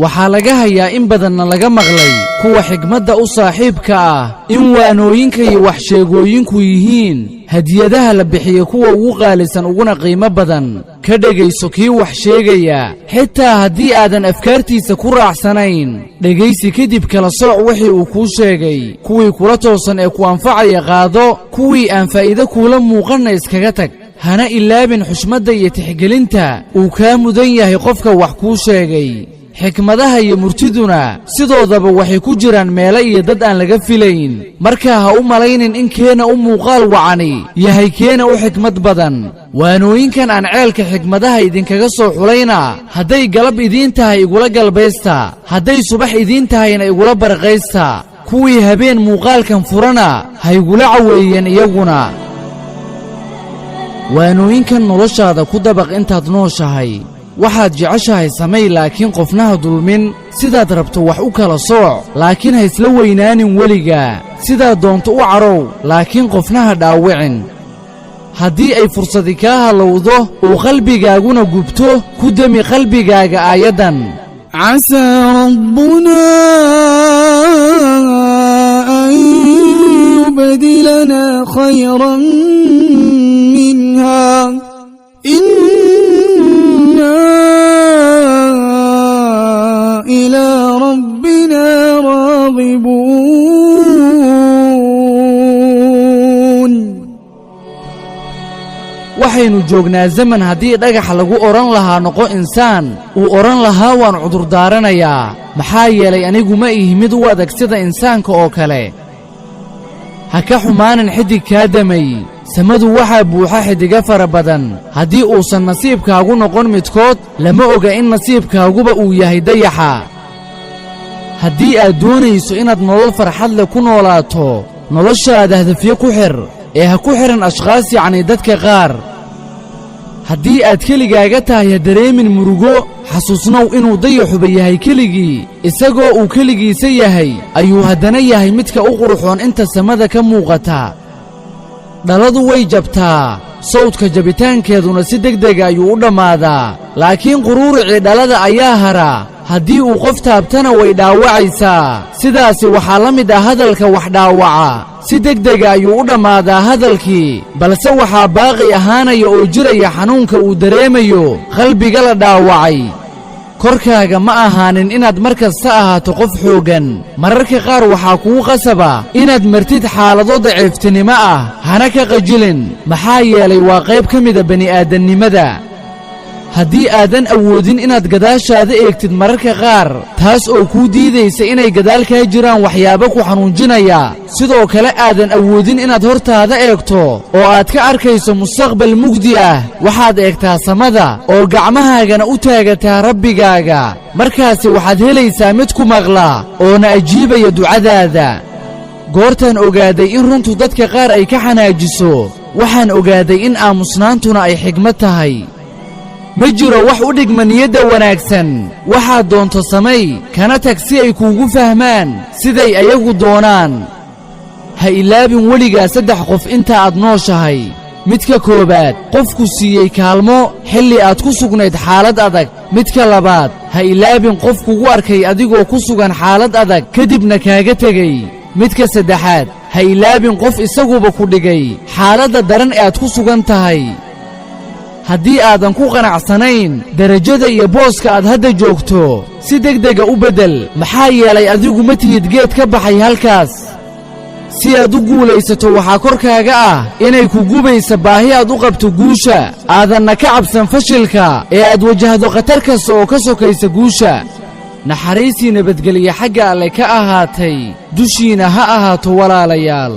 waxaa laga hayaa in badanna laga maqlay kuwa xigmadda u saaxiibka ah in waanooyinka iyo wax sheegooyinku yihiin hadiyadaha la bixiyo kuwa ugu qaalisan uguna qiimo badan ka dhegayso kii wax sheegaya xitaa haddii aadan afkaartiisa ku raacsanayn dhegaysi kadib kala sooc wixii uu kuu sheegay kuwii kula toosan ee ku anfacaya qaado kuwii aan faa'iido kuula muuqanna iskaga tag hana ilaabin xushmadda iyo tixgelinta uu kaa mudan yahay qofka wax kuu sheegay xikmadaha iyo murtiduna sidoodaba waxay ku jiraan meelo iyo dad aan laga filayn markaa ha u malaynin in keena u muuqaal wacani yahay keena u xikmad badan waanooyinkan aan ceelka xikmadaha idinkaga soo xulayna hadday galab idiin tahay igula galbaysta hadday subax idiin tahayna igula barqaysta kuwii habeen muuqaalkan furana ha igula caweeyeen iyaguna waanooyinkan noloshaada ku dabaq intaad nooshahay waxaad jeceshahay samay laakiin qofnaha dulmin sidaad rabto wax u kala sooc laakiin ha isla weynaanin weligaa sidaad doonto u carow laakiin qofnaha dhaawicin haddii ay fursadi kaa halowdo uu qalbigaaguna gubto ku demi qalbigaaga aayaddan casaa rabbunaa an yubdilanaa khayran minhaa إلى ربنا راغبون waxaynu joognaa zaman haddii dhagax lagu odhan lahaa noqo insaan uu odhan lahaa waan cudurdaaranayaa maxaa yeelay anigu ma ihi mid u adag sida insaanka oo kale ha ka xumaanin xiddig kaa damay samadu waxaa buuxa xiddiga fara badan haddii uusan nasiibkaagu noqon midkood lama oga in nasiibkaaguba uu yahay dayaxa haddii aad doonayso inaad nolol farxad leh ku noolaato noloshaada hadafyo ku xidh ee ha ku xidhan ashkhaas yacnii dadka qaar haddii aad keligaaga tahay ha dareemin murugo xasuusnow inuu dayaxuba yahay keligii isagoo uu keligiisa yahay ayuu haddana yahay midka u qurxoon inta samada ka muuqata dhaladu way jabtaa sawdka jabitaankeeduna si degdega ayuu u dhammaadaa laakiin quruuricii dhalada ayaa hara haddii uu qof taabtana way dhaawacaysaa sidaasi waxaa la mid ah hadalka wax dhaawaca si degdega ayuu u dhammaadaa hadalkii balse waxaa baaqi ahaanaya oo jiraya xanuunka uu dareemayo qalbiga la dhaawacay korkaaga ma ahaanin inaad mar kasta ahaato qof xooggan mararka qaar waxaa kugu qasaba inaad martid xaalado daciiftinimo ah hana ka qajilin maxaa yeelay waa qayb ka mida bani'aadannimada haddii aadan awoodin inaad gadaashaada eegtid mararka qaar taas oo kuu diidaysa inay gadaal kaa jiraan waxyaabo ku xanuunjinaya sidoo kale aadan awoodin inaad hortaada eegto oo aad ka arkayso mustaqbal mugdi ah waxaad eegtaa samada oo gacmahaagana u taagataa rabbigaaga markaasi waxaad helaysaa mid ku maqla oona ajiibaya ducadaada goortaan ogaaday in runtu dadka qaar ay ka xanaajiso waxaan ogaaday in aamusnaantuna ay xigmad tahay ma jiro wax u dhigma niyadda wanaagsan waxaad doonto samay kana tag si ay kuugu fahmaan siday ayagu doonaan ha ilaabin weligaa 3 qof inta aad nooshahay midka koobaad qofku siiyey kaalmo xilli aad ku sugnayd xaalad adag midka labaad ha ilaabin qof kugu arkay adigoo ku sugan xaalad adag kadibna kaaga tegey midka saddexaad ha ilaabin qof isaguba ku dhigay xaaladda daran ee aad ku sugan tahay haddii aadan ku qanacsanayn darajada iyo booska aad hadda joogto si degdega u beddel maxaa yeelay adigu ma tihid geed ka baxay halkaas si aad u guulaysato waxaa korkaaga ah inay ku gubaysa baahi aad u qabto guusha aadanna ka cabsan fashilka ee aad wajahdo khatar kasta oo ka sokaysa guusha naxariisii nabadgelya xagga alle ka ahaatay dushiina ha ahaato walaalayaal